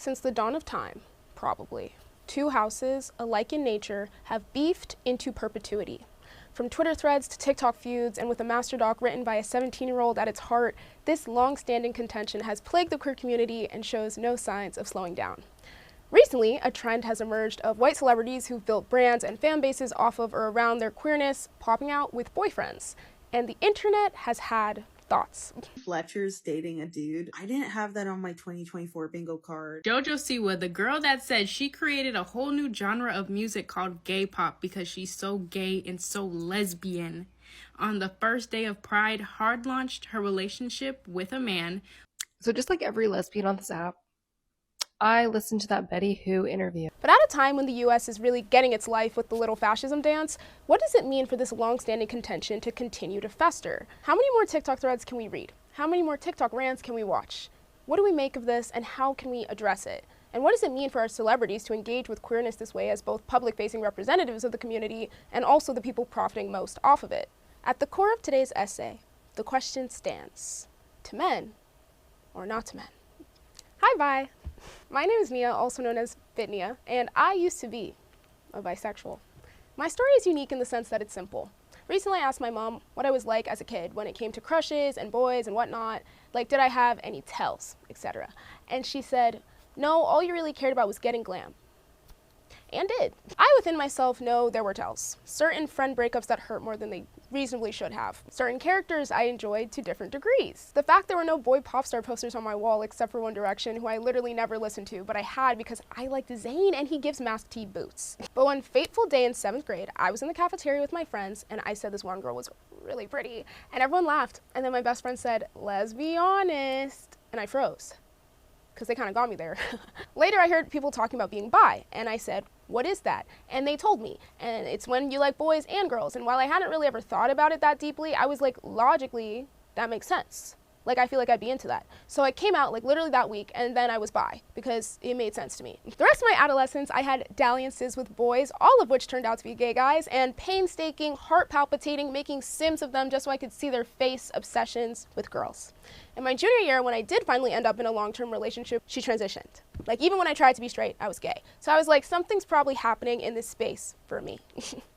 Since the dawn of time, probably, two houses, alike in nature, have beefed into perpetuity. From Twitter threads to TikTok feuds, and with a master doc written by a 17-year-old at its heart, this long-standing contention has plagued the queer community and shows no signs of slowing down. Recently, a trend has emerged of white celebrities who've built brands and fan bases off of or around their queerness popping out with boyfriends, and the internet has had thoughts. Fletcher's dating a dude. I didn't have that on my 2024 bingo card. JoJo Siwa, the girl that said she created a whole new genre of music called gay pop because she's so gay and so lesbian, on the first day of Pride hard launched her relationship with a man. So just like every lesbian on this app, I listened to that Betty Who interview. But at a time when the US is really getting its life with the little fascism dance, what does it mean for this long-standing contention to continue to fester? How many more TikTok threads can we read? How many more TikTok rants can we watch? What do we make of this, and how can we address it? And what does it mean for our celebrities to engage with queerness this way as both public-facing representatives of the community and also the people profiting most off of it? At the core of today's essay, the question stands: to men or not to men? Hi, bye. My name is Nia, also known as Bitnia, and I used to be a bisexual. My story is unique in the sense that it's simple. Recently, I asked my mom what I was like as a kid when it came to crushes and boys and whatnot, like did I have any tells, etc. And she said, no, all you really cared about was getting glam. And did. I within myself know there were tells. Certain friend breakups that hurt more than they reasonably should have. Certain characters I enjoyed to different degrees. The fact there were no boy pop star posters on my wall except for One Direction, who I literally never listened to, but I had because I liked Zayn and he gives Mask T boots. But one fateful day in 7th grade, I was in the cafeteria with my friends and I said this one girl was really pretty, and everyone laughed. And then my best friend said, let's be honest, and I froze, because they kind of got me there. Later I heard people talking about being bi, and I said, what is that? And they told me, and it's when you like boys and girls. And while I hadn't really ever thought about it that deeply, I was like, logically, that makes sense. Like, I feel like I'd be into that. So I came out like literally that week, and then I was bi because it made sense to me. The rest of my adolescence, I had dalliances with boys, all of which turned out to be gay guys, and painstaking, heart palpitating, making sims of them just so I could see their face obsessions with girls. In my junior year, when I did finally end up in a long-term relationship, she transitioned. Like, even when I tried to be straight, I was gay. So I was like, something's probably happening in this space for me.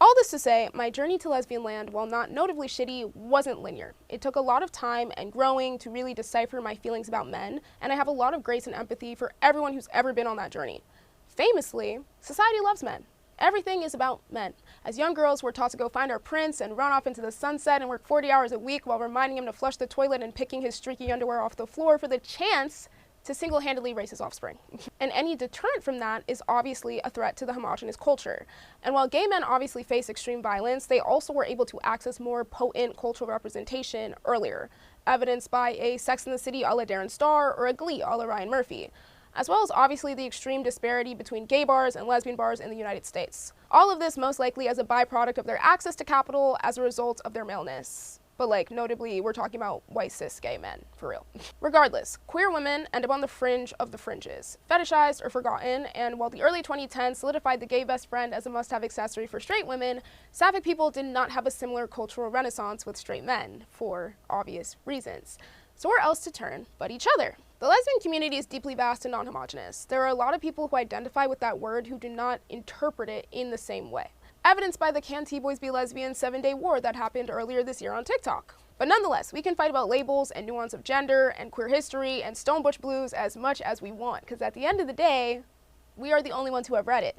All this to say, my journey to lesbian land, while not notably shitty, wasn't linear. It took a lot of time and growing to really decipher my feelings about men, and I have a lot of grace and empathy for everyone who's ever been on that journey. Famously, society loves men. Everything is about men. As young girls, we're taught to go find our prince and run off into the sunset and work 40 hours a week while reminding him to flush the toilet and picking his streaky underwear off the floor for the chance to single-handedly raise his offspring. And any deterrent from that is obviously a threat to the homogenous culture. And while gay men obviously face extreme violence, they also were able to access more potent cultural representation earlier, evidenced by a Sex and the City a la Darren Star or a Glee a la Ryan Murphy, as well as obviously the extreme disparity between gay bars and lesbian bars in the United States. All of this most likely as a byproduct of their access to capital as a result of their maleness. But like, notably, we're talking about white cis gay men, for real. Regardless, queer women end up on the fringe of the fringes, fetishized or forgotten, and while the early 2010s solidified the gay best friend as a must-have accessory for straight women, sapphic people did not have a similar cultural renaissance with straight men, for obvious reasons. So where else to turn but each other? The lesbian community is deeply vast and non-homogenous. There are a lot of people who identify with that word who do not interpret it in the same way, evidenced by the Can T-Boys Be Lesbian 7-day war that happened earlier this year on TikTok. But nonetheless, we can fight about labels and nuance of gender and queer history and Stone Butch Blues as much as we want, because at the end of the day, we are the only ones who have read it.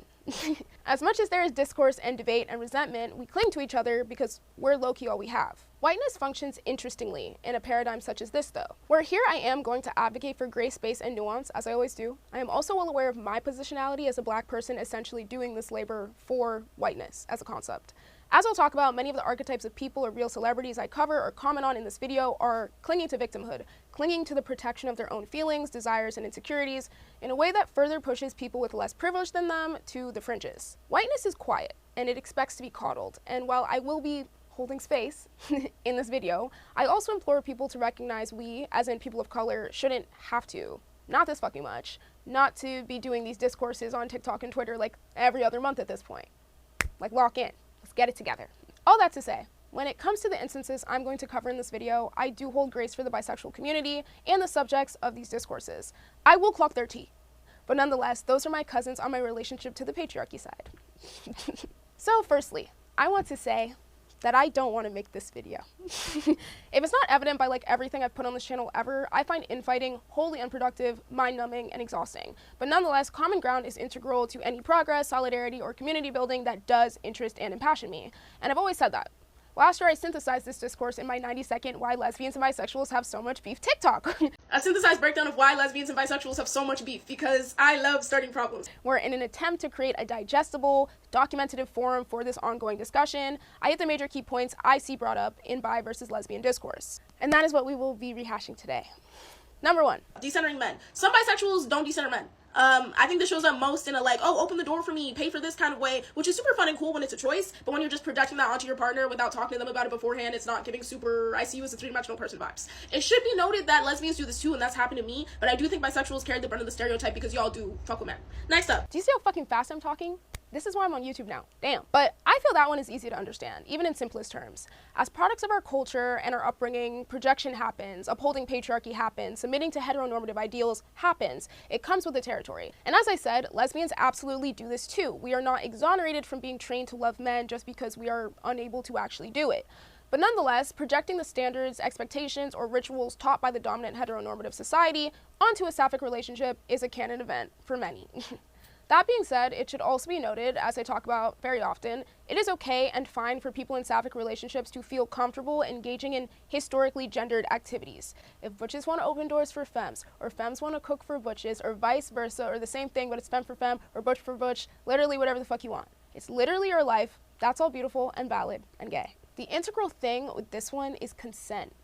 As much as there is discourse and debate and resentment, we cling to each other because we're low-key all we have. Whiteness functions interestingly in a paradigm such as this, though, where here I am going to advocate for gray space and nuance, as I always do. I am also well aware of my positionality as a black person essentially doing this labor for whiteness as a concept. As I'll talk about, many of the archetypes of people or real celebrities I cover or comment on in this video are clinging to victimhood, clinging to the protection of their own feelings, desires, and insecurities in a way that further pushes people with less privilege than them to the fringes. Whiteness is quiet, and it expects to be coddled, and while I will be holding space in this video, I also implore people to recognize we, as in people of color, shouldn't have to, not this fucking much, not to be doing these discourses on TikTok and Twitter like every other month at this point. Like, lock in. Let's get it together. All that to say, when it comes to the instances I'm going to cover in this video, I do hold grace for the bisexual community and the subjects of these discourses. I will clock their tea. But nonetheless, those are my cousins on my relationship to the patriarchy side. So firstly, I want to say that I don't want to make this video. If it's not evident by like everything I've put on this channel ever, I find infighting wholly unproductive, mind-numbing, and exhausting. But nonetheless, common ground is integral to any progress, solidarity, or community building that does interest and impassion me. And I've always said that. Last year, I synthesized this discourse in my 90-second Why Lesbians and Bisexuals Have So Much Beef TikTok. A synthesized breakdown of why lesbians and bisexuals have so much beef, because I love starting problems. Where in an attempt to create a digestible, documentative forum for this ongoing discussion, I hit the major key points I see brought up in bi versus lesbian discourse. And that is what we will be rehashing today. Number 1. Decentering men. Some bisexuals don't decenter men. I think this shows up most in a like, oh, open the door for me, pay for this kind of way, which is super fun and cool when it's a choice, but when you're just projecting that onto your partner without talking to them about it beforehand, it's not giving super, I see you as a three-dimensional person vibes. It should be noted that lesbians do this too, and that's happened to me, but I do think bisexuals carry the brunt of the stereotype because y'all do fuck with men. Next up. Do you see how fucking fast I'm talking? This is why I'm on YouTube now. Damn. But I feel that one is easy to understand, even in simplest terms. As products of our culture and our upbringing, projection happens, upholding patriarchy happens, submitting to heteronormative ideals happens. It comes with the territory. And as I said, lesbians absolutely do this too. We are not exonerated from being trained to love men just because we are unable to actually do it. But nonetheless, projecting the standards, expectations, or rituals taught by the dominant heteronormative society onto a sapphic relationship is a canon event for many. That being said, it should also be noted, as I talk about very often, it is okay and fine for people in sapphic relationships to feel comfortable engaging in historically gendered activities. If butches want to open doors for femmes, or femmes want to cook for butches, or vice versa, or the same thing but it's femme for femme, or butch for butch, literally whatever the fuck you want. It's literally your life. That's all beautiful and valid and gay. The integral thing with this one is consent.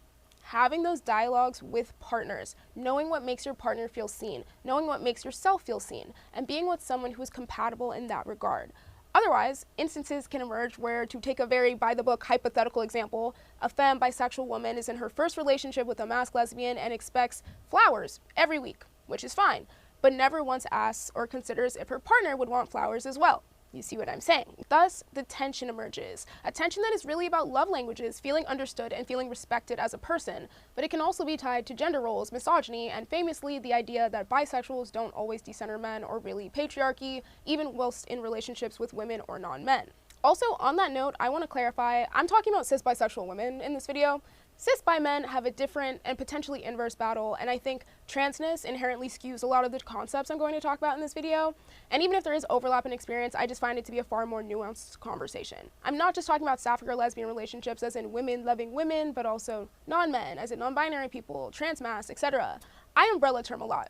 Having those dialogues with partners, knowing what makes your partner feel seen, knowing what makes yourself feel seen, and being with someone who is compatible in that regard. Otherwise, instances can emerge where, to take a very by-the-book hypothetical example, a femme bisexual woman is in her first relationship with a masc lesbian and expects flowers every week, which is fine, but never once asks or considers if her partner would want flowers as well. You see what I'm saying? Thus, the tension emerges. A tension that is really about love languages, feeling understood and feeling respected as a person, but it can also be tied to gender roles, misogyny, and famously the idea that bisexuals don't always decenter men or really patriarchy, even whilst in relationships with women or non-men. Also, on that note, I want to clarify, I'm talking about cis bisexual women in this video. Cis bi men have a different and potentially inverse battle, and I think transness inherently skews a lot of the concepts I'm going to talk about in this video. And even if there is overlap in experience, I just find it to be a far more nuanced conversation. I'm not just talking about sapphic or lesbian relationships as in women loving women, but also non-men, as in non-binary people, trans mass, etc. I umbrella term a lot.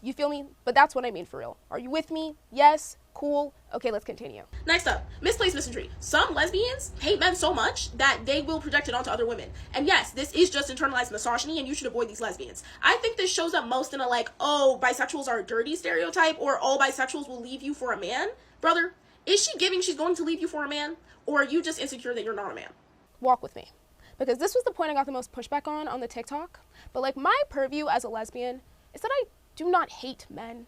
You feel me? But that's what I mean for real. Are you with me? Yes? Cool? Okay, let's continue. Next up, misplaced misandry. Some lesbians hate men so much that they will project it onto other women. And yes, this is just internalized misogyny and you should avoid these lesbians. I think this shows up most in a like, oh, bisexuals are a dirty stereotype, or all bisexuals will leave you for a man. Brother, is she giving she's going to leave you for a man? Or are you just insecure that you're not a man? Walk with me. Because this was the point I got the most pushback on the TikTok. But like my purview as a lesbian is that I do not hate men.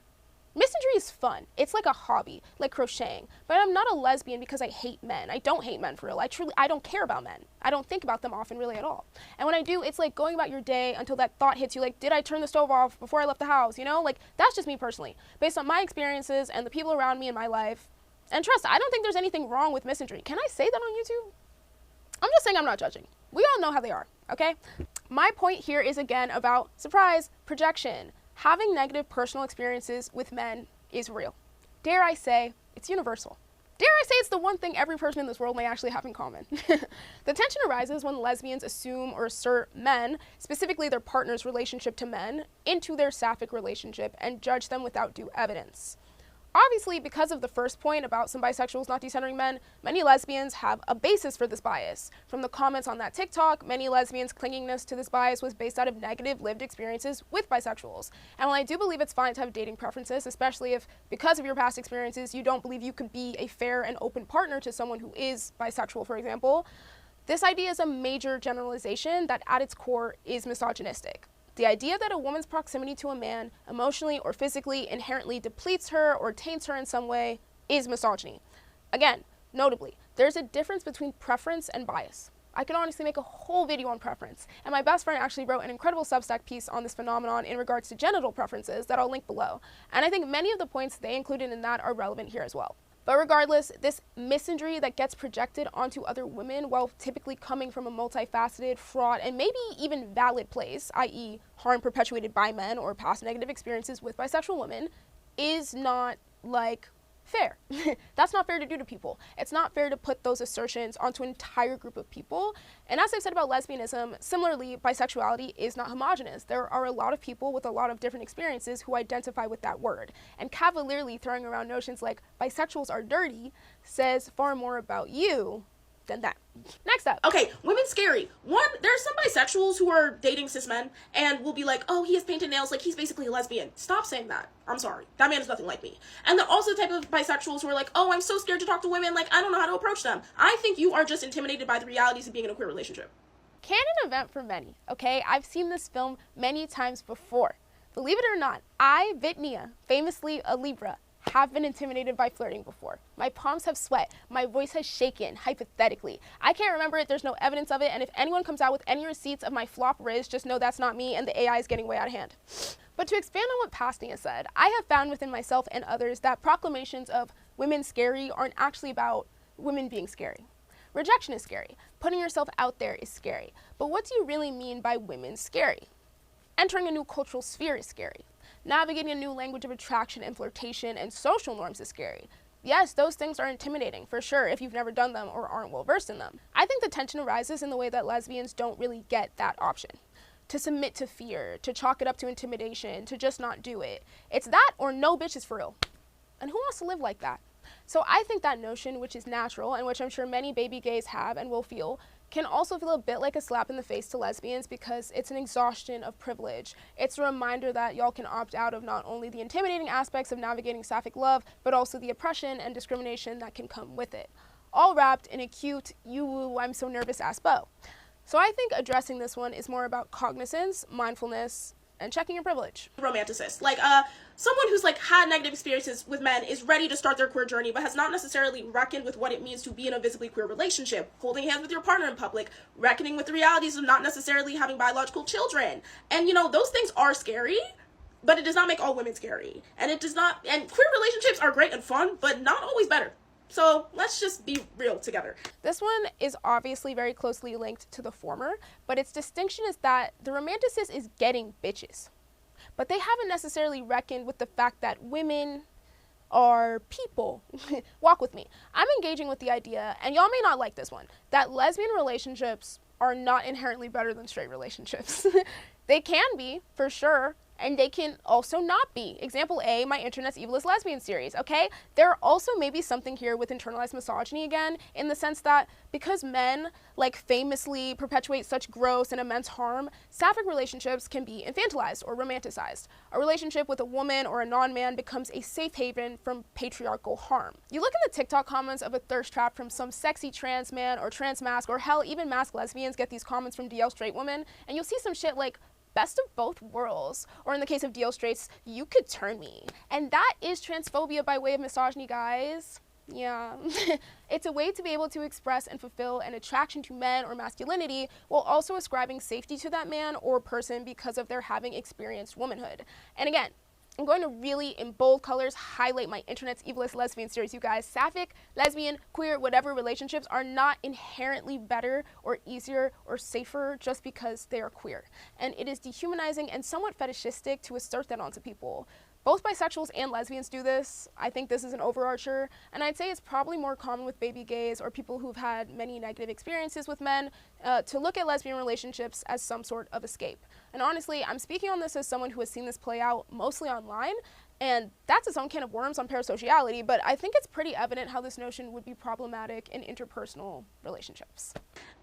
Misandry is fun. It's like a hobby, like crocheting. But I'm not a lesbian because I hate men. I don't hate men for real. I don't care about men. I don't think about them often really at all. And when I do, it's like going about your day until that thought hits you, like, did I turn the stove off before I left the house? You know, like that's just me personally, based on my experiences and the people around me in my life. And trust, I don't think there's anything wrong with misandry. Can I say that on YouTube? I'm just saying I'm not judging. We all know how they are, okay? My point here is again about, surprise, projection. Having negative personal experiences with men is real. Dare I say, it's universal. Dare I say it's the one thing every person in this world may actually have in common. The tension arises when lesbians assume or assert men, specifically their partner's relationship to men, into their sapphic relationship and judge them without due evidence. Obviously, because of the first point about some bisexuals not decentering men, many lesbians have a basis for this bias. From the comments on that TikTok, many lesbians' clinginess to this bias was based out of negative lived experiences with bisexuals. And while I do believe it's fine to have dating preferences, especially if, because of your past experiences, you don't believe you could be a fair and open partner to someone who is bisexual, for example, this idea is a major generalization that at its core is misogynistic. The idea that a woman's proximity to a man emotionally or physically inherently depletes her or taints her in some way is misogyny. Again, notably, there's a difference between preference and bias. I could honestly make a whole video on preference, and my best friend actually wrote an incredible Substack piece on this phenomenon in regards to genital preferences that I'll link below, and I think many of the points they included in that are relevant here as well. But regardless, this misandry that gets projected onto other women while typically coming from a multifaceted, fraught, and maybe even valid place, i.e. harm perpetuated by men or past negative experiences with bisexual women, is not, like, fair. That's not fair to do to people. It's not fair to put those assertions onto an entire group of people. And as I've said about lesbianism, similarly, bisexuality is not homogenous. There are a lot of people with a lot of different experiences who identify with that word. And cavalierly throwing around notions like bisexuals are dirty says far more about you than that. Next up. Okay, women's scary. One, there's some bisexuals who are dating cis men and will be like, oh, he has painted nails, like he's basically a lesbian. Stop saying that. I'm sorry. That man is nothing like me. And then also the type of bisexuals who are like, oh, I'm so scared to talk to women, like I don't know how to approach them. I think you are just intimidated by the realities of being in a queer relationship. Canon event for many, okay? I've seen this film many times before. Believe it or not, I, Vitnia, famously a Libra, have been intimidated by flirting before. My palms have sweat. My voice has shaken, hypothetically. I can't remember it, there's no evidence of it, and if anyone comes out with any receipts of my flop riz, just know that's not me and the AI is getting way out of hand. But to expand on what Pastnia said, I have found within myself and others that proclamations of women scary aren't actually about women being scary. Rejection is scary. Putting yourself out there is scary. But what do you really mean by women scary? Entering a new cultural sphere is scary. Navigating a new language of attraction and flirtation and social norms is scary. Yes, those things are intimidating, for sure, if you've never done them or aren't well versed in them. I think the tension arises in the way that lesbians don't really get that option. To submit to fear, to chalk it up to intimidation, to just not do it. It's that or no bitches for real. And who wants to live like that? So I think that notion, which is natural and which I'm sure many baby gays have and will feel, can also feel a bit like a slap in the face to lesbians because it's an exhaustion of privilege. It's a reminder that y'all can opt out of not only the intimidating aspects of navigating sapphic love, but also the oppression and discrimination that can come with it. All wrapped in a cute, you-woo, I'm so nervous ass bow. So I think addressing this one is more about cognizance, mindfulness, and checking your privilege. Romanticist. Like, someone who's like had negative experiences with men is ready to start their queer journey, but has not necessarily reckoned with what it means to be in a visibly queer relationship, holding hands with your partner in public, reckoning with the realities of not necessarily having biological children. And you know, those things are scary, but it does not make all women scary. And it does not, and queer relationships are great and fun, but not always better. So let's just be real together. This one is obviously very closely linked to the former, but its distinction is that the romanticist is getting bitches. But they haven't necessarily reckoned with the fact that women are people. Walk with me. I'm engaging with the idea, and y'all may not like this one, that lesbian relationships are not inherently better than straight relationships. They can be, for sure, and they can also not be. Example A, my Internet's Evilest Lesbian series, okay? There also may be something here with internalized misogyny again, in the sense that because men, like, famously perpetuate such gross and immense harm, sapphic relationships can be infantilized or romanticized. A relationship with a woman or a non-man becomes a safe haven from patriarchal harm. You look in the TikTok comments of a thirst trap from some sexy trans man or trans masc, or hell, even masc lesbians get these comments from DL straight women, and you'll see some shit like, best of both worlds, or in the case of DL straights, you could turn me. And that is transphobia by way of misogyny, guys. Yeah. It's a way to be able to express and fulfill an attraction to men or masculinity while also ascribing safety to that man or person because of their having experienced womanhood. And again, I'm going to really, in bold colors, highlight my Internet's Evilest Lesbian series, you guys. Sapphic, lesbian, queer, whatever relationships are not inherently better or easier or safer just because they are queer. And it is dehumanizing and somewhat fetishistic to assert that onto people. Both bisexuals and lesbians do this. I think this is an overarcher, and I'd say it's probably more common with baby gays or people who've had many negative experiences with men to look at lesbian relationships as some sort of escape. And honestly, I'm speaking on this as someone who has seen this play out mostly online, and that's its own can of worms on parasociality, but I think it's pretty evident how this notion would be problematic in interpersonal relationships.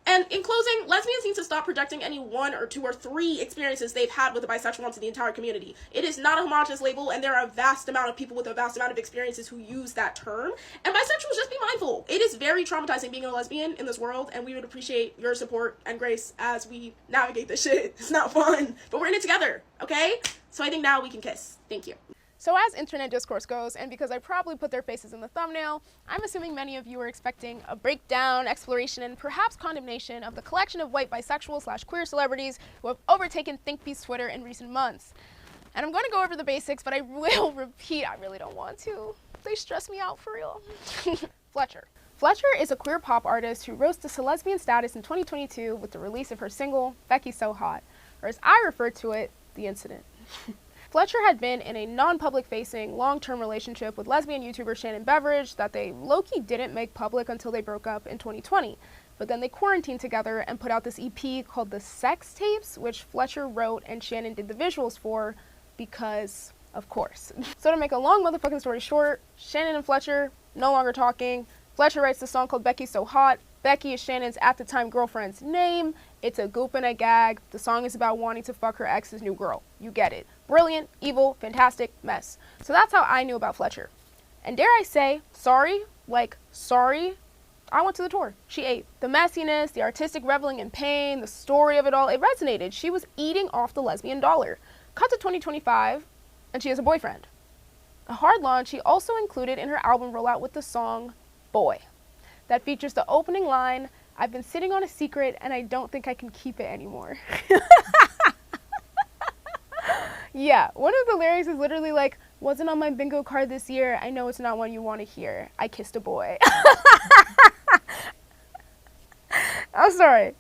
And in closing, lesbians need to stop projecting any one or two or three experiences they've had with a bisexual onto the entire community. It is not a homogenous label, and there are a vast amount of people with a vast amount of experiences who use that term. And bisexuals, just be mindful. It is very traumatizing being a lesbian in this world, and we would appreciate your support and grace as we navigate this shit. It's not fun, but we're in it together, okay? So I think now we can kiss. Thank you. So as internet discourse goes, and because I probably put their faces in the thumbnail, I'm assuming many of you are expecting a breakdown, exploration, and perhaps condemnation of the collection of white bisexual / queer celebrities who have overtaken ThinkPiece Twitter in recent months. And I'm going to go over the basics, but I will repeat, I really don't want to. They stress me out for real. Fletcher. Fletcher is a queer pop artist who rose to celesbian status in 2022 with the release of her single, Becky's So Hot, or as I refer to it, The Incident. Fletcher had been in a non-public facing, long-term relationship with lesbian YouTuber Shannon Beveridge that they low-key didn't make public until they broke up in 2020. But then they quarantined together and put out this EP called The Sex Tapes, which Fletcher wrote and Shannon did the visuals for because, of course. So to make a long motherfucking story short, Shannon and Fletcher no longer talking. Fletcher writes the song called Becky's So Hot. Becky is Shannon's at-the-time girlfriend's name. It's a goop and a gag. The song is about wanting to fuck her ex's new girl. You get it. Brilliant, evil, fantastic, mess. So that's how I knew about Fletcher. And dare I say, sorry, I went to the tour. She ate. The messiness, the artistic reveling in pain, the story of it all, it resonated. She was eating off the lesbian dollar. Cut to 2025, and she has a boyfriend. A hard launch she also included in her album rollout with the song Boy. That features the opening line, I've been sitting on a secret and I don't think I can keep it anymore. Yeah, one of the lyrics is literally like, wasn't on my bingo card this year, I know it's not one you want to hear, I kissed a boy. I'm sorry.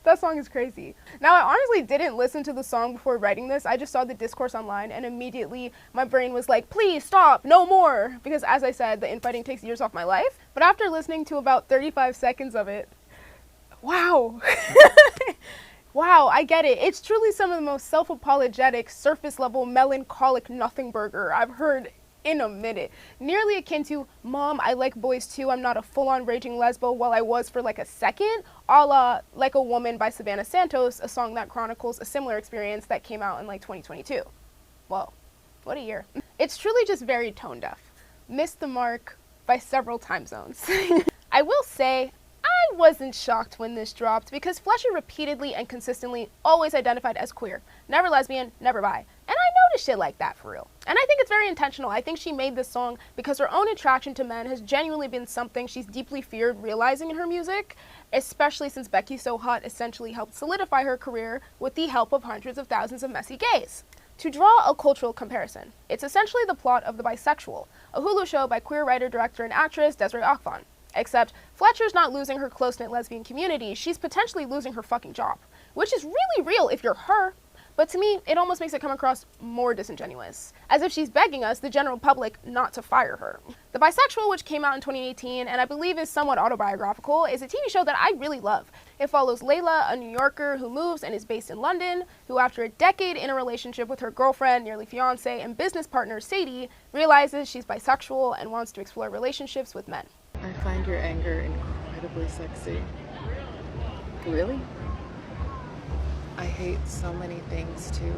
That song is crazy. Now, I honestly didn't listen to the song before writing this. I just saw the discourse online and immediately my brain was like, please stop, no more. Because as I said, the infighting takes years off my life. But after listening to about 35 seconds of it, wow. Wow, I get it. It's truly some of the most self-apologetic, surface-level, melancholic nothing burger I've heard in a minute. Nearly akin to, Mom, I like boys too, I'm not a full-on raging lesbo while I was for like a second, a la Like a Woman by Savannah Santos, a song that chronicles a similar experience that came out in like 2022. Whoa, what a year. It's truly just very tone deaf. Missed the mark by several time zones. I will say, I wasn't shocked when this dropped because Fletcher repeatedly and consistently always identified as queer. Never lesbian, never bi. And I noticed shit like that for real. And I think it's very intentional. I think she made this song because her own attraction to men has genuinely been something she's deeply feared realizing in her music, especially since Becky's So Hot essentially helped solidify her career with the help of hundreds of thousands of messy gays. To draw a cultural comparison, it's essentially the plot of The Bisexual, a Hulu show by queer writer, director, and actress Desiree Akfan. Except Fletcher's not losing her close-knit lesbian community, she's potentially losing her fucking job. Which is really real if you're her. But to me, it almost makes it come across more disingenuous. As if she's begging us, the general public, not to fire her. The Bisexual, which came out in 2018 and I believe is somewhat autobiographical, is a TV show that I really love. It follows Layla, a New Yorker who moves and is based in London, who after a decade in a relationship with her girlfriend, nearly fiance, and business partner Sadie, realizes she's bisexual and wants to explore relationships with men. I find your anger incredibly sexy. Really? I hate so many things too.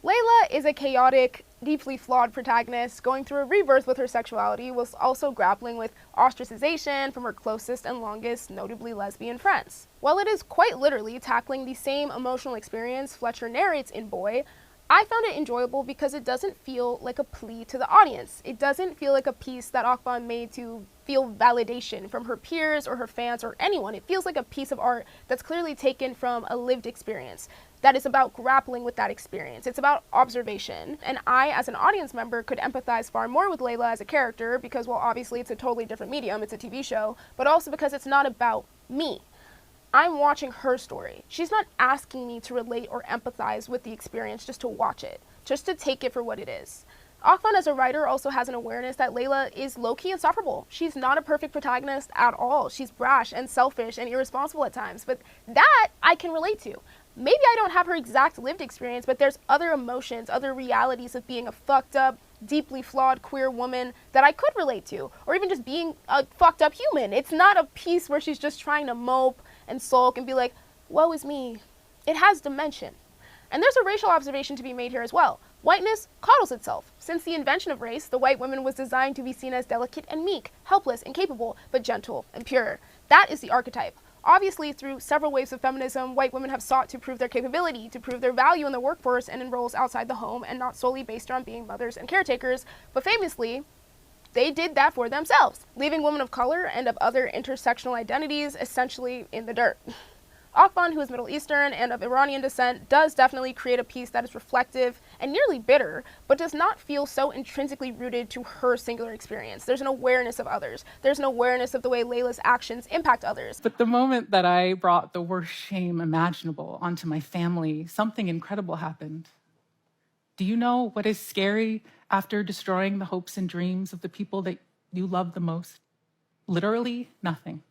Layla is a chaotic, deeply flawed protagonist going through a rebirth with her sexuality whilst also grappling with ostracization from her closest and longest, notably lesbian friends. While it is quite literally tackling the same emotional experience Fletcher narrates in Boy, I found it enjoyable because it doesn't feel like a plea to the audience. It doesn't feel like a piece that Akfan made to feel validation from her peers or her fans or anyone. It feels like a piece of art that's clearly taken from a lived experience that is about grappling with that experience. It's about observation. And I, as an audience member, could empathize far more with Layla as a character because, well, obviously it's a totally different medium, it's a TV show, but also because it's not about me. I'm watching her story. She's not asking me to relate or empathize with the experience just to watch it, just to take it for what it is. Akfan as a writer also has an awareness that Layla is low-key insufferable. She's not a perfect protagonist at all. She's brash and selfish and irresponsible at times, but that I can relate to. Maybe I don't have her exact lived experience, but there's other emotions, other realities of being a fucked up, deeply flawed queer woman that I could relate to, or even just being a fucked up human. It's not a piece where she's just trying to mope and sulk and be like, woe is me. It has dimension. And there's a racial observation to be made here as well. Whiteness coddles itself. Since the invention of race, the white woman was designed to be seen as delicate and meek, helpless and capable, but gentle and pure. That is the archetype. Obviously, through several waves of feminism, white women have sought to prove their capability, to prove their value in the workforce and in roles outside the home, and not solely based on being mothers and caretakers, but famously, they did that for themselves, leaving women of color and of other intersectional identities essentially in the dirt. Akban, who is Middle Eastern and of Iranian descent, does definitely create a piece that is reflective and nearly bitter, but does not feel so intrinsically rooted to her singular experience. There's an awareness of others. There's an awareness of the way Layla's actions impact others. But the moment that I brought the worst shame imaginable onto my family, something incredible happened. Do you know what is scary after destroying the hopes and dreams of the people that you love the most? Literally nothing.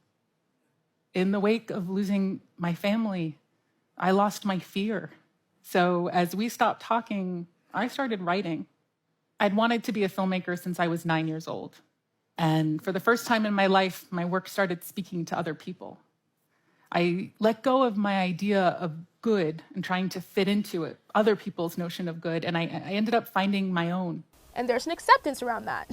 In the wake of losing my family, I lost my fear. So as we stopped talking, I started writing. I'd wanted to be a filmmaker since I was 9 years old. And for the first time in my life, my work started speaking to other people. I let go of my idea of good and trying to fit into it, other people's notion of good, and I ended up finding my own. And there's an acceptance around that.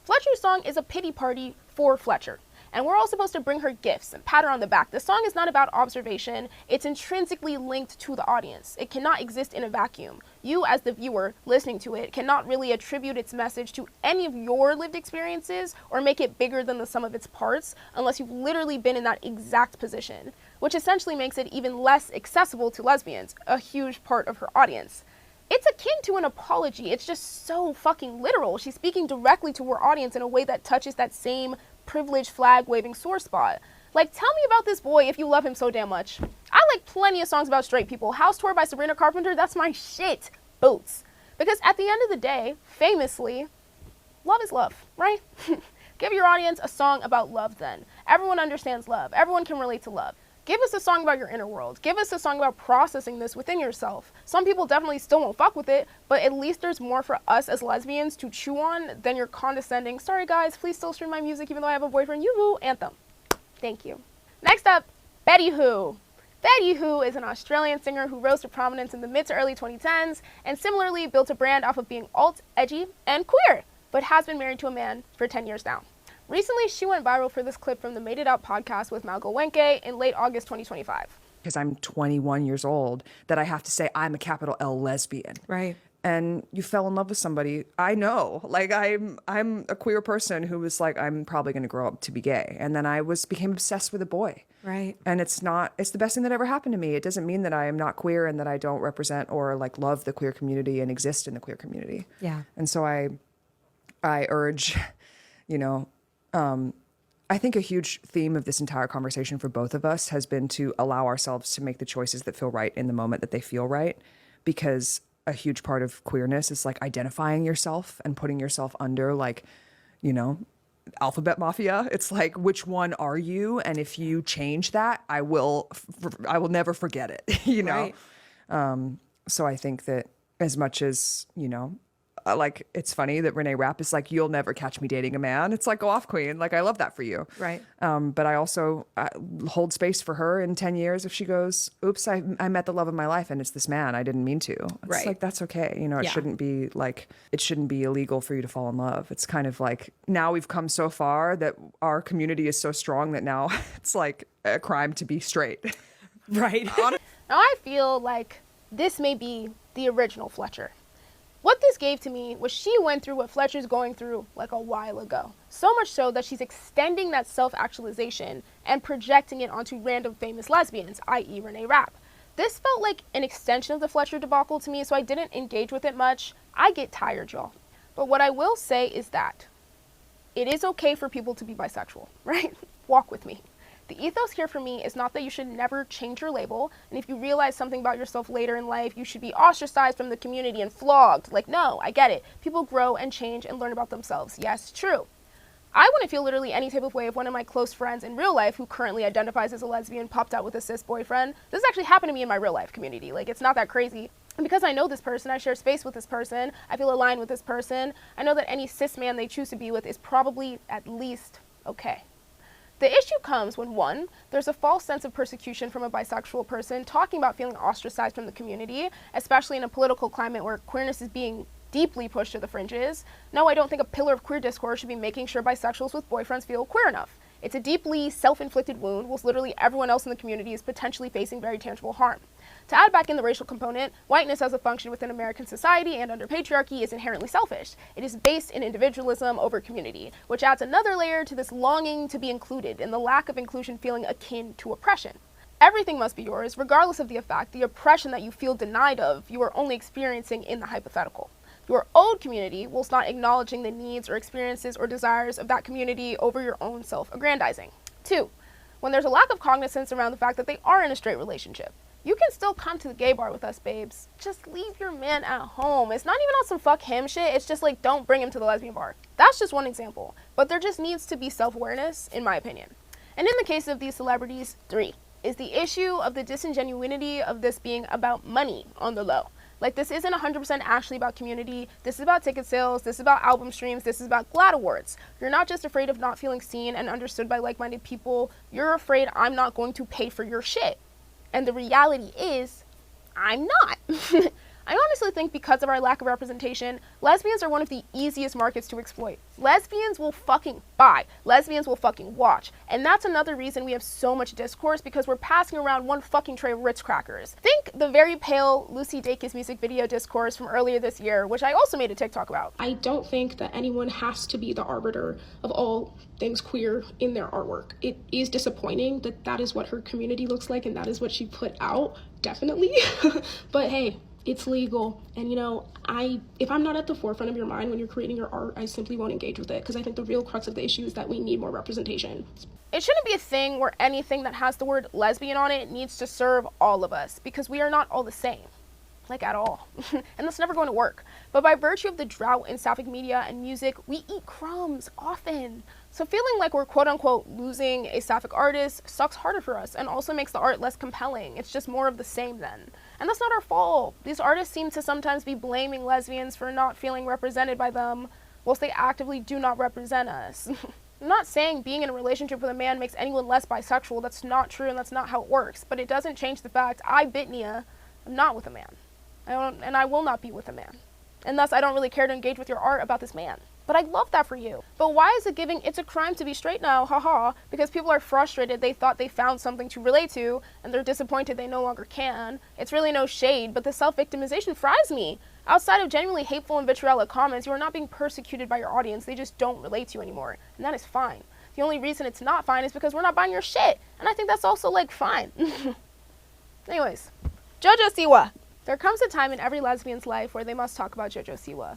Fletcher's song is a pity party for Fletcher. And we're all supposed to bring her gifts and pat her on the back. The song is not about observation. It's intrinsically linked to the audience. It cannot exist in a vacuum. You, as the viewer listening to it, cannot really attribute its message to any of your lived experiences or make it bigger than the sum of its parts unless you've literally been in that exact position, which essentially makes it even less accessible to lesbians, a huge part of her audience. It's akin to an apology. It's just so fucking literal. She's speaking directly to her audience in a way that touches that same privileged flag waving sore spot. Like, tell me about this boy if you love him so damn much. I like plenty of songs about straight people. House Tour by Sabrina Carpenter, that's my shit. Boots. Because at the end of the day, famously, love is love, right? Give your audience a song about love then. Everyone understands love. Everyone can relate to love. Give us a song about your inner world. Give us a song about processing this within yourself. Some people definitely still won't fuck with it, but at least there's more for us as lesbians to chew on than your condescending, sorry guys, please still stream my music even though I have a boyfriend, yoo-hoo, anthem. Thank you. Next up, Betty Who. Betty Who is an Australian singer who rose to prominence in the mid to early 2010s and similarly built a brand off of being alt, edgy, and queer, but has been married to a man for 10 years now. Recently, she went viral for this clip from the Made It Out podcast with Malgo Wenke in late August 2025. Because I'm 21 years old, that I have to say I'm a capital L lesbian. Right. And you fell in love with somebody. I know, like I'm a queer person who was like, I'm probably going to grow up to be gay. And then I became obsessed with a boy. Right. And it's the best thing that ever happened to me. It doesn't mean that I am not queer and that I don't represent or like love the queer community and exist in the queer community. Yeah. And so I urge, I think a huge theme of this entire conversation for both of us has been to allow ourselves to make the choices that feel right in the moment that they feel right, because a huge part of queerness is like identifying yourself and putting yourself under like, alphabet mafia. It's like, which one are you? And if you change that, I will never forget it, Right. So I think that as much as, like, it's funny that Renee Rapp is like, you'll never catch me dating a man. It's like, go off, queen. Like, I love that for you. Right. But I also hold space for her in 10 years if she goes, oops, I met the love of my life and it's this man. I didn't mean to. It's Right. like, that's okay. It shouldn't be illegal for you to fall in love. It's kind of like, now we've come so far that our community is so strong that now it's like a crime to be straight. Right. Now I feel like this may be the original Fletcher. What this gave to me was she went through what Fletcher's going through like a while ago. So much so that she's extending that self-actualization and projecting it onto random famous lesbians, i.e. Renee Rapp. This felt like an extension of the Fletcher debacle to me, so I didn't engage with it much. I get tired, y'all. But what I will say is that it is okay for people to be bisexual, right? Walk with me. The ethos here for me is not that you should never change your label, and if you realize something about yourself later in life, you should be ostracized from the community and flogged. Like, no, I get it. People grow and change and learn about themselves. Yes, true. I wouldn't feel literally any type of way if one of my close friends in real life who currently identifies as a lesbian popped out with a cis boyfriend. This has actually happened to me in my real life community. Like, it's not that crazy. And because I know this person, I share space with this person, I feel aligned with this person, I know that any cis man they choose to be with is probably at least okay. The issue comes when, one, there's a false sense of persecution from a bisexual person talking about feeling ostracized from the community, especially in a political climate where queerness is being deeply pushed to the fringes. No, I don't think a pillar of queer discourse should be making sure bisexuals with boyfriends feel queer enough. It's a deeply self-inflicted wound, whilst literally everyone else in the community is potentially facing very tangible harm. To add back in the racial component, whiteness as a function within American society and under patriarchy is inherently selfish. It is based in individualism over community, which adds another layer to this longing to be included and the lack of inclusion feeling akin to oppression. Everything must be yours, regardless of the effect, the oppression that you feel denied of, you are only experiencing in the hypothetical. Your own community, whilst not acknowledging the needs or experiences or desires of that community over your own self-aggrandizing. 2, when there's a lack of cognizance around the fact that they are in a straight relationship. You can still come to the gay bar with us, babes. Just leave your man at home. It's not even on some fuck him shit. It's just like, don't bring him to the lesbian bar. That's just one example. But there just needs to be self-awareness, in my opinion. And in the case of these celebrities, 3, is the issue of the disingenuity of this being about money on the low. Like, this isn't 100% actually about community. This is about ticket sales. This is about album streams. This is about GLAAD awards. You're not just afraid of not feeling seen and understood by like-minded people. You're afraid I'm not going to pay for your shit. And the reality is, I'm not. I honestly think because of our lack of representation, lesbians are one of the easiest markets to exploit. Lesbians will fucking buy. Lesbians will fucking watch. And that's another reason we have so much discourse, because we're passing around one fucking tray of Ritz crackers. Think the very pale Lucy Dacus music video discourse from earlier this year, which I also made a TikTok about. I don't think that anyone has to be the arbiter of all things queer in their artwork. It is disappointing that that is what her community looks like and that is what she put out, definitely. But hey, it's legal, and you know, if I'm not at the forefront of your mind when you're creating your art, I simply won't engage with it, because I think the real crux of the issue is that we need more representation. It shouldn't be a thing where anything that has the word lesbian on it needs to serve all of us, because we are not all the same. Like, at all. And that's never going to work. But by virtue of the drought in sapphic media and music, we eat crumbs often. So feeling like we're quote-unquote losing a sapphic artist sucks harder for us and also makes the art less compelling. It's just more of the same then. And that's not our fault. These artists seem to sometimes be blaming lesbians for not feeling represented by them, whilst they actively do not represent us. I'm not saying being in a relationship with a man makes anyone less bisexual. That's not true, and that's not how it works. But it doesn't change the fact I, Bitnia, am not with a man. I will not be with a man. And thus, I don't really care to engage with your art about this man. But I love that for you. But why is it giving it's a crime to be straight now, haha, because people are frustrated, they thought they found something to relate to, and they're disappointed they no longer can. It's really no shade, but the self-victimization fries me. Outside of genuinely hateful and vitriolic comments, you are not being persecuted by your audience, they just don't relate to you anymore. And that is fine. The only reason it's not fine is because we're not buying your shit. And I think that's also, like, fine. Anyways, JoJo Siwa. There comes a time in every lesbian's life where they must talk about JoJo Siwa.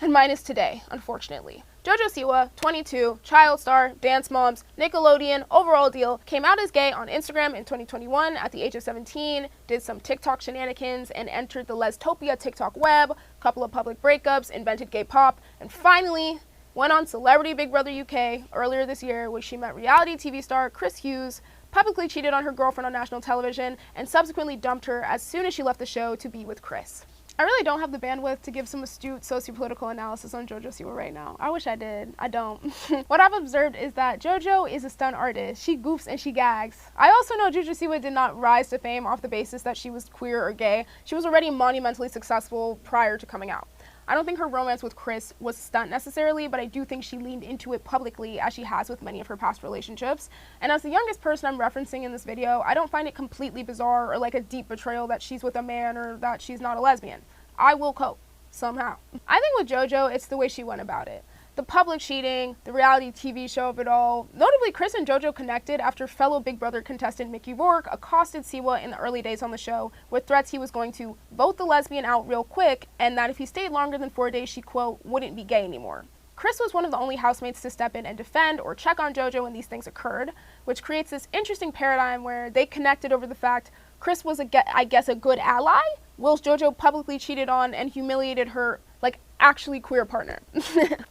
And mine is today, unfortunately. JoJo Siwa, 22, child star, dance moms, Nickelodeon, overall deal, came out as gay on Instagram in 2021 at the age of 17, did some TikTok shenanigans, and entered the Lestopia TikTok web, couple of public breakups, invented gay pop, and finally went on Celebrity Big Brother UK earlier this year, where she met reality TV star Chris Hughes, publicly cheated on her girlfriend on national television, and subsequently dumped her as soon as she left the show to be with Chris. I really don't have the bandwidth to give some astute socio-political analysis on JoJo Siwa right now. I wish I did. I don't. What I've observed is that JoJo is a stunt artist. She goofs and she gags. I also know JoJo Siwa did not rise to fame off the basis that she was queer or gay. She was already monumentally successful prior to coming out. I don't think her romance with Chris was a stunt necessarily, but I do think she leaned into it publicly, as she has with many of her past relationships. And as the youngest person I'm referencing in this video, I don't find it completely bizarre or like a deep betrayal that she's with a man or that she's not a lesbian. I will cope, somehow. I think with JoJo, it's the way she went about it. The public cheating, the reality TV show of it all. Notably, Chris and JoJo connected after fellow Big Brother contestant Mickey Rourke accosted Siwa in the early days on the show with threats he was going to vote the lesbian out real quick, and that if he stayed longer than 4 days, she, quote, wouldn't be gay anymore. Chris was one of the only housemates to step in and defend or check on JoJo when these things occurred, which creates this interesting paradigm where they connected over the fact Chris was, I guess, a good ally, whilst JoJo publicly cheated on and humiliated her, like, actually queer partner.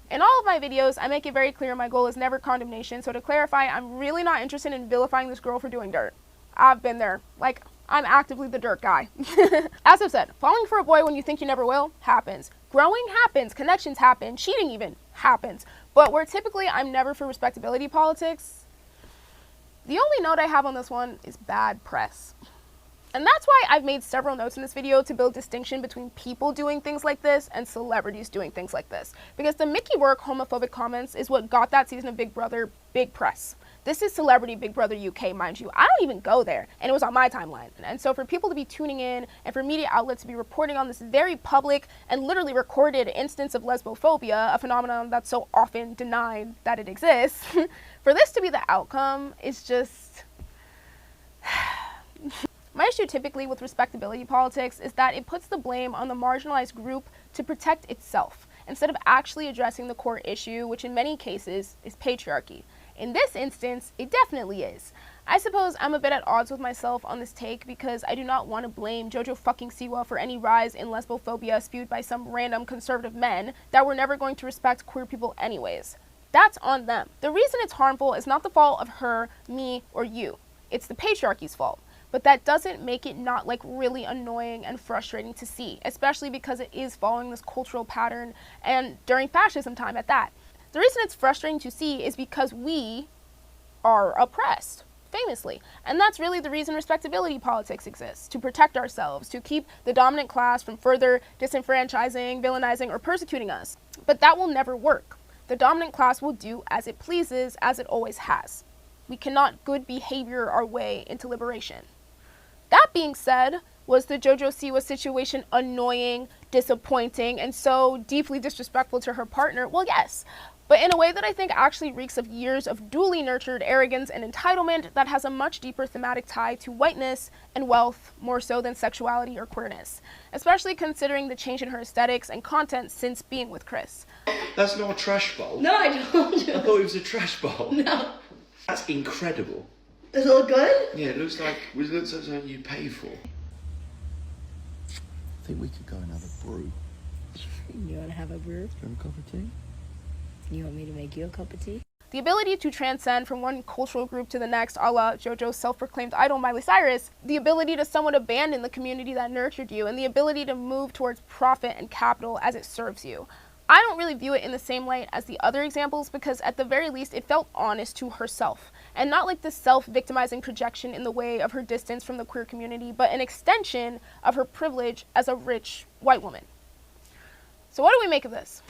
In all of my videos, I make it very clear my goal is never condemnation, so to clarify, I'm really not interested in vilifying this girl for doing dirt. I've been there. Like, I'm actively the dirt guy. As I've said, falling for a boy when you think you never will happens. Growing happens. Connections happen. Cheating even happens. But where typically I'm never for respectability politics, the only note I have on this one is bad press. And that's why I've made several notes in this video to build distinction between people doing things like this and celebrities doing things like this. Because the Mickey Rourke homophobic comments is what got that season of Big Brother big press. This is Celebrity Big Brother UK, mind you. I don't even go there, and it was on my timeline. And so for people to be tuning in and for media outlets to be reporting on this very public and literally recorded instance of lesbophobia, a phenomenon that's so often denied that it exists, for this to be the outcome is just... My issue typically with respectability politics is that it puts the blame on the marginalized group to protect itself, instead of actually addressing the core issue, which in many cases is patriarchy. In this instance, it definitely is. I suppose I'm a bit at odds with myself on this take because I do not want to blame Jojo fucking Siwa for any rise in lesbophobia spewed by some random conservative men that were never going to respect queer people anyways. That's on them. The reason it's harmful is not the fault of her, me, or you. It's the patriarchy's fault. But that doesn't make it not like really annoying and frustrating to see, especially because it is following this cultural pattern and during fascism time at that. The reason it's frustrating to see is because we are oppressed, famously. And that's really the reason respectability politics exists, to protect ourselves, to keep the dominant class from further disenfranchising, villainizing, or persecuting us. But that will never work. The dominant class will do as it pleases, as it always has. We cannot good behavior our way into liberation. That being said, was the Jojo Siwa situation annoying, disappointing, and so deeply disrespectful to her partner? Well, yes, but in a way that I think actually reeks of years of duly nurtured arrogance and entitlement that has a much deeper thematic tie to whiteness and wealth, more so than sexuality or queerness, especially considering the change in her aesthetics and content since being with Chris. That's not a trash bowl. No, I told you. I thought it was a trash bowl. No. That's incredible. Does it look good? Yeah, it looks like something you pay for. I think we could go and have a brew. You want to have a brew? Do you want a cup of tea? You want me to make you a cup of tea? The ability to transcend from one cultural group to the next, a la JoJo's self-proclaimed idol Miley Cyrus, the ability to somewhat abandon the community that nurtured you, and the ability to move towards profit and capital as it serves you. I don't really view it in the same light as the other examples because at the very least it felt honest to herself, and not like this self-victimizing projection in the way of her distance from the queer community, but an extension of her privilege as a rich white woman. So what do we make of this?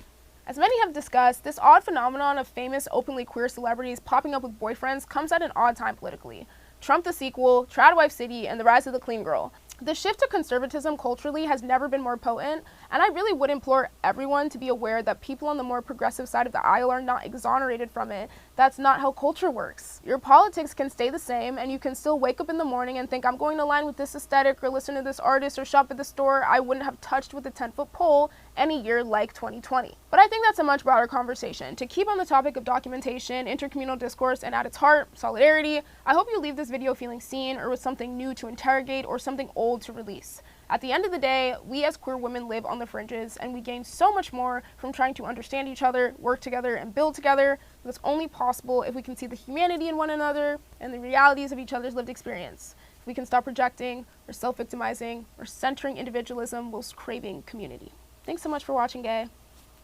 As many have discussed, this odd phenomenon of famous openly queer celebrities popping up with boyfriends comes at an odd time politically. Trump the sequel, Trad Wife City, and the rise of the clean girl. The shift to conservatism culturally has never been more potent, and I really would implore everyone to be aware that people on the more progressive side of the aisle are not exonerated from it. That's not how culture works. Your politics can stay the same, and you can still wake up in the morning and think, I'm going to align with this aesthetic or listen to this artist or shop at the store I wouldn't have touched with a 10-foot pole any year like 2020. But I think that's a much broader conversation. To keep on the topic of documentation, intercommunal discourse, and at its heart, solidarity, I hope you leave this video feeling seen or with something new to interrogate or something old to release. At the end of the day, we as queer women live on the fringes, and we gain so much more from trying to understand each other, work together, and build together. That's only possible if we can see the humanity in one another and the realities of each other's lived experience. If we can stop projecting or self-victimizing or centering individualism whilst craving community. Thanks so much for watching, gay,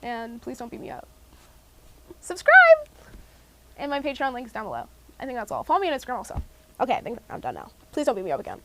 and please don't beat me up. Subscribe! And my Patreon link's down below. I think that's all. Follow me on Instagram also. Okay, I think I'm done now. Please don't beat me up again.